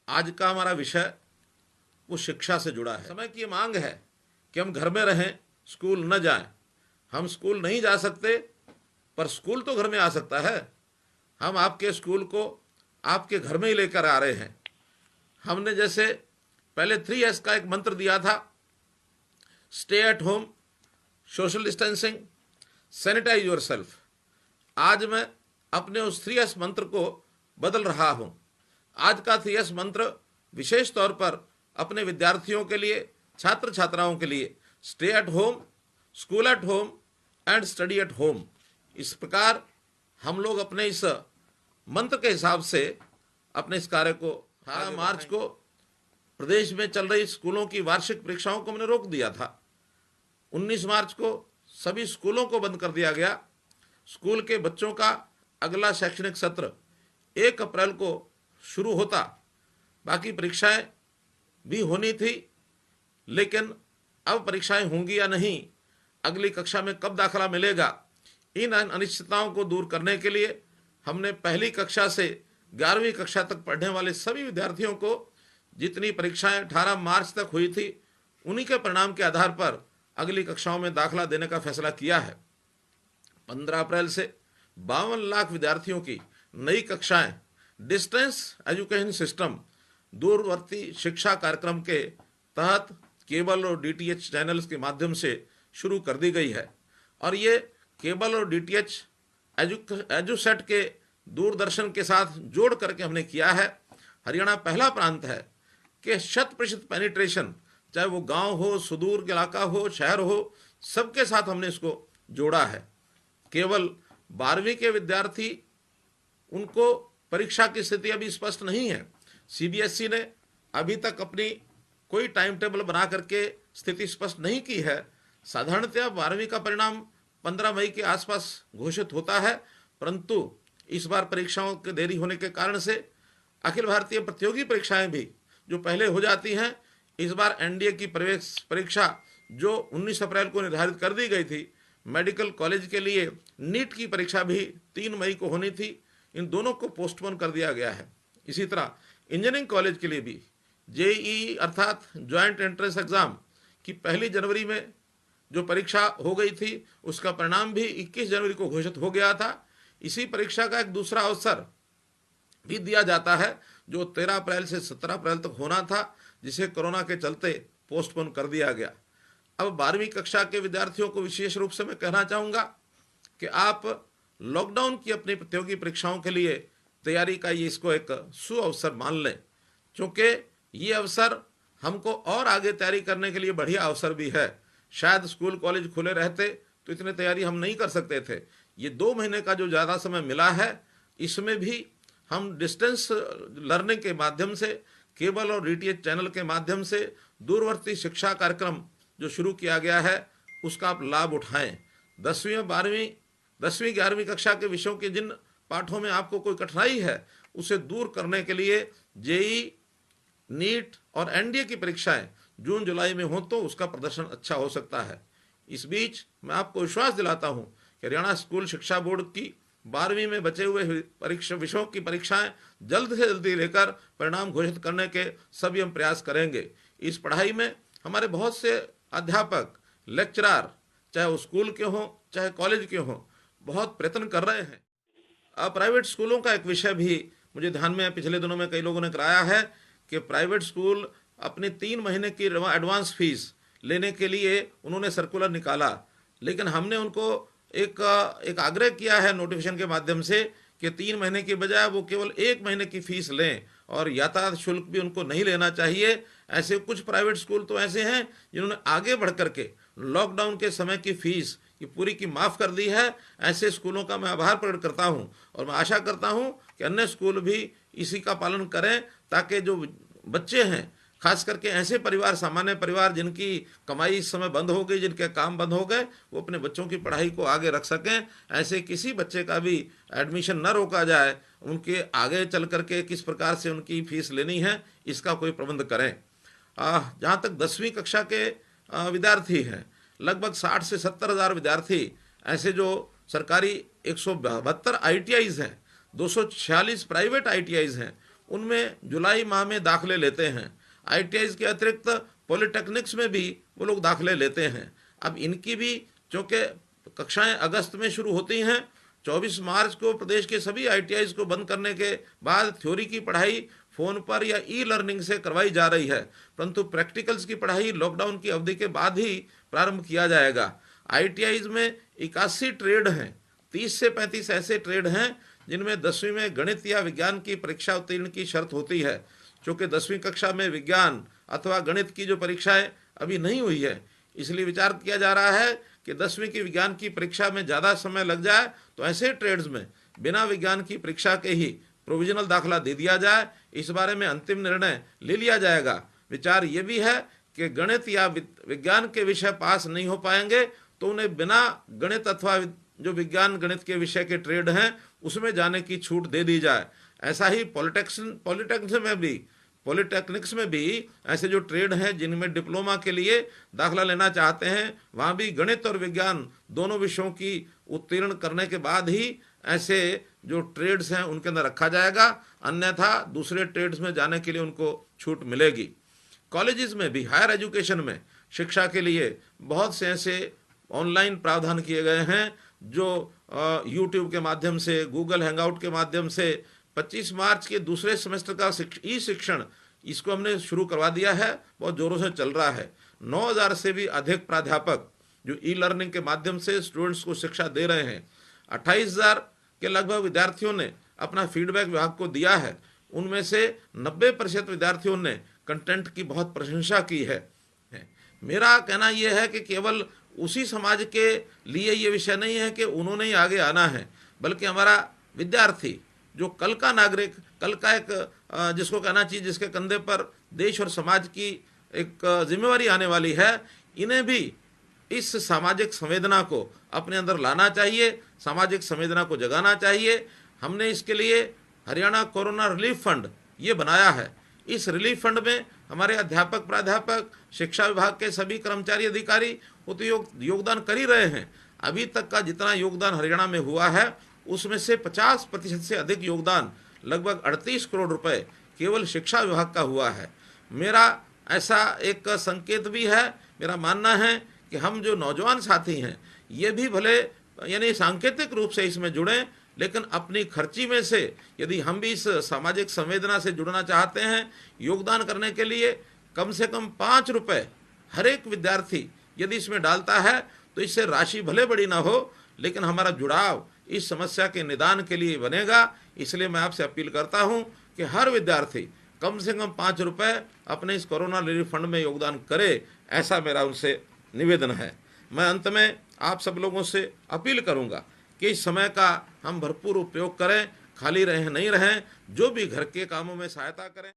आज का हमारा विषय वो शिक्षा से जुड़ा है। समय की ये मांग है कि हम घर में रहें, स्कूल न जाएं। हम स्कूल नहीं जा सकते, पर स्कूल तो घर में आ सकता है। हम आपके स्कूल को आपके घर में ही लेकर आ रहे हैं। हमने जैसे पहले 3S का एक मंत्र दिया था, stay at home, social distancing, sanitise yourself. आज मैं अपने उस 3S मंत्र को बदल रहा हूं। आज का 3S मंत्र विशेष तौर पर अपने विद्यार्थियों के लिए, छात्र छात्राओं के लिए, stay at home, school at home and study at home. इस प्रकार हम लोग अपने इस मंत्र के हिसाब से अपने इस कार्य को 18 मार्च को प्रदेश में चल रही स्कूलों की वार्षिक परीक्षाओं को मैंने रोक दिया था। 19 मार्च को सभी स्कूलों को बंद कर दिया गया। स्कूल के बच्चों का अगला शैक्षणिक सत्र 1 अप्रैल को शुरू होता। बाकी परीक्षाएं भी होनी थी, लेकिन अब परीक्षाएं होंगी या नहीं, अगली कक्षा में कब दाखिला मिलेगा, इन अनिश्चितताओं को दूर करने के लिए हमने पहली कक्षा से 11वीं कक्षा तक पढ़ने वाले सभी विद्यार्थियों को जितनी परीक्षाएं 18 मार्च तक हुई थी, उन्हीं के परिणाम के आधार पर अगली कक्षाओं में दाखिला देने का फैसला किया है। 15 अप्रैल से 52 लाख विद्यार्थियों की नई कक्षाएं डिस्टेंस एजुकेशन सिस्टम, दूरवर्ती शिक्षा कार्यक्रम के तहत केबल और DTH चैनल्स के माध्यम से शुरू कर दी गई है। और ये केबल और DTH एजुसेट के दूरदर्शन के साथ जोड़ करके हमने किया है। हरियाणा पहला प्रांत है कि 100% पेनिट्रेशन, चाहे वो गांव हो, सुदूर इलाका हो, शहर हो, सबके साथ हमने इसको जोड़ा है। केवल 12वीं के विद्यार्थी, उनको परीक्षा की स्थिति अभी स्पष्ट नहीं है। CBSE ने अभी तक अपनी कोई टाइम टेबल बना करके स्थिति स्पष्ट नहीं की है। साधारणतः 12वीं का परिणाम 15 मई के आसपास घोषित होता है, परंतु इस बार परीक्षाओं के देरी होने के कारण से अखिल भारतीय प्रतियोगी परीक्षाएं भी जो पहले हो जाती हैं, इस बार NDA की प्रवेश परीक्षा जो 19 अप्रैल को निर्धारित कर दी गई थी, मेडिकल कॉलेज के लिए नीट की परीक्षा भी 3 मई को होनी थी, इन दोनों को पोस्टपोन कर दिया गया है। इसी तरह इंजीनियरिंग कॉलेज के लिए भी JEE अर्थात ज्वाइंट एंट्रेंस एग्जाम की 1 जनवरी में जो परीक्षा हो गई थी, उसका परिणाम भी 21 जनवरी को घोषित हो गया था। इसी परीक्षा का एक दूसरा अवसर भी दिया जाता है जो 13 अप्रैल से 17 अप्रैल तक होना था, जिसे कोरोना के चलते पोस्टपोन कर दिया गया। अब 12वीं कक्षा के विद्यार्थियों को विशेष रूप से मैं कहना चाहूँगा कि आप लॉकडाउन की अपनी प्रतियोगी परीक्षाओं के लिए तैयारी का ये इसको एक सुअवसर मान लें, क्योंकि ये अवसर हमको और आगे तैयारी करने के लिए बढ़िया अवसर भी है। शायद स्कूल कॉलेज खुले रहते तो इतनी तैयारी हम नहीं कर सकते थे। ये 2 महीने का जो ज़्यादा समय मिला है, इसमें भी हम डिस्टेंस लर्निंग के माध्यम से, केबल और DTH चैनल के माध्यम से दूरवर्ती शिक्षा कार्यक्रम जो शुरू किया गया है, उसका आप लाभ उठाएं। 10वीं 12वीं 10वीं 11वीं कक्षा के विषयों के जिन पाठों में आपको कोई कठिनाई है, उसे दूर करने के लिए JEE, नीट और NDA की परीक्षाएं जून जुलाई में हो तो उसका प्रदर्शन अच्छा हो सकता है। इस बीच मैं आपको विश्वास दिलाता हूं कि हरियाणा स्कूल शिक्षा बोर्ड की 12वीं में बचे हुए विषयों की परीक्षाएं जल्द से जल्दी लेकर परिणाम घोषित करने के सभी हम प्रयास करेंगे। इस पढ़ाई में हमारे बहुत से अध्यापक, लेक्चरर, चाहे वो स्कूल के हों चाहे कॉलेज के हों, बहुत प्रयत्न कर रहे हैं। प्राइवेट स्कूलों का एक विषय भी मुझे ध्यान में पिछले दिनों में कई लोगों ने कराया है कि प्राइवेट स्कूल अपनी 3 महीने की एडवांस फीस लेने के लिए उन्होंने सर्कुलर निकाला, लेकिन हमने उनको एक आग्रह किया है नोटिफिकेशन के माध्यम से कि 3 महीने की बजाय वो केवल 1 महीने की फीस लें और यातायात शुल्क भी उनको नहीं लेना चाहिए। ऐसे कुछ प्राइवेट स्कूल तो ऐसे हैं जिन्होंने आगे बढ़ करके लॉकडाउन के समय की फीस ये पूरी की माफ़ कर दी है। ऐसे स्कूलों का मैं आभार प्रकट करता हूं और मैं आशा करता हूं कि अन्य स्कूल भी इसी का पालन करें, ताकि जो बच्चे हैं, खास करके ऐसे परिवार, सामान्य परिवार जिनकी कमाई इस समय बंद हो गई, जिनके काम बंद हो गए, वो अपने बच्चों की पढ़ाई को आगे रख सकें। ऐसे किसी बच्चे का भी एडमिशन न रोका जाए, उनके आगे चल करके किस प्रकार से उनकी फीस लेनी है, इसका कोई प्रबंध करें। जहाँ तक 10वीं कक्षा के विद्यार्थी हैं, लगभग 60 से 70 हज़ार विद्यार्थी ऐसे जो सरकारी 172 ITIs हैं, 246 प्राइवेट ITIs हैं, उनमें जुलाई माह में दाखिले लेते हैं। ITIs के अतिरिक्त पॉलिटेक्निक्स में भी वो लोग दाखिले लेते हैं। अब इनकी भी चूँकि कक्षाएं अगस्त में शुरू होती हैं, 24 मार्च को प्रदेश के सभी ITIs को बंद करने के बाद थ्योरी की पढ़ाई फ़ोन पर या ई-लर्निंग से करवाई जा रही है, परंतु प्रैक्टिकल्स की पढ़ाई लॉकडाउन की अवधि के बाद ही प्रारंभ किया जाएगा। ITIs में 81 ट्रेड हैं, 30 से 35 ऐसे ट्रेड हैं जिनमें 10वीं में गणित या विज्ञान की परीक्षा उत्तीर्ण की शर्त होती है। चूँकि 10वीं कक्षा में विज्ञान अथवा गणित की जो परीक्षाएं अभी नहीं हुई है, इसलिए विचार किया जा रहा है कि 10वीं की विज्ञान की परीक्षा में ज़्यादा समय लग जाए तो ऐसे ट्रेड्स में बिना विज्ञान की परीक्षा के ही प्रोविजनल दाखला दे दिया जाए। इस बारे में अंतिम निर्णय ले लिया जाएगा। विचार ये भी है कि गणित या विज्ञान के विषय पास नहीं हो पाएंगे तो उन्हें बिना गणित अथवा जो विज्ञान गणित के विषय के ट्रेड हैं उसमें जाने की छूट दे दी जाए। ऐसा ही पॉलिटेक्निक्स में भी ऐसे जो ट्रेड हैं जिनमें डिप्लोमा के लिए दाखला लेना चाहते हैं, वहाँ भी गणित और विज्ञान दोनों विषयों की उत्तीर्ण करने के बाद ही ऐसे जो ट्रेड्स हैं उनके अंदर रखा जाएगा, अन्यथा दूसरे ट्रेड्स में जाने के लिए उनको छूट मिलेगी। कॉलेजेस में भी, हायर एजुकेशन में शिक्षा के लिए बहुत से ऐसे ऑनलाइन प्रावधान किए गए हैं जो यूट्यूब के माध्यम से, गूगल हैंगआउट के माध्यम से 25 मार्च के दूसरे सेमेस्टर का ई शिक्षण इसको हमने शुरू करवा दिया है, बहुत ज़ोरों से चल रहा है। 9000 से भी अधिक प्राध्यापक जो ई लर्निंग के माध्यम से स्टूडेंट्स को शिक्षा दे रहे हैं। 28000 के लगभग विद्यार्थियों ने अपना फीडबैक विभाग को दिया है। उनमें से 90% विद्यार्थियों ने कंटेंट की बहुत प्रशंसा की है। मेरा कहना यह है कि केवल उसी समाज के लिए ये विषय नहीं है कि उन्होंने ही आगे आना है, बल्कि हमारा विद्यार्थी जो कल का नागरिक, कल का एक जिसको कहना चाहिए जिसके कंधे पर देश और समाज की एक जिम्मेवारी आने वाली है, इन्हें भी इस सामाजिक संवेदना को अपने अंदर लाना चाहिए, सामाजिक संवेदना को जगाना चाहिए। हमने इसके लिए हरियाणा कोरोना रिलीफ फंड ये बनाया है। इस रिलीफ फंड में हमारे अध्यापक, प्राध्यापक, शिक्षा विभाग के सभी कर्मचारी, अधिकारी वो तो योगदान कर ही रहे हैं। अभी तक का जितना योगदान हरियाणा में हुआ है उसमें से 50% से अधिक योगदान, लगभग 38 करोड़ रुपए केवल शिक्षा विभाग का हुआ है। मेरा ऐसा एक संकेत भी है, मेरा मानना है कि हम जो नौजवान साथी हैं ये भी भले यानी सांकेतिक रूप से इसमें जुड़ें, लेकिन अपनी खर्ची में से यदि हम भी इस सामाजिक संवेदना से जुड़ना चाहते हैं, योगदान करने के लिए कम से कम 5 रुपये हर एक विद्यार्थी यदि इसमें डालता है तो इससे राशि भले बड़ी ना हो, लेकिन हमारा जुड़ाव इस समस्या के निदान के लिए बनेगा। इसलिए मैं आपसे अपील करता हूं कि हर विद्यार्थी कम से कम 5 रुपये अपने इस कोरोना रिलीफ फंड में योगदान करे, ऐसा मेरा उनसे निवेदन है। मैं अंत में आप सब लोगों से अपील करूंगा कि इस समय का हम भरपूर उपयोग करें, खाली रहें नहीं रहें, जो भी घर के कामों में सहायता करें।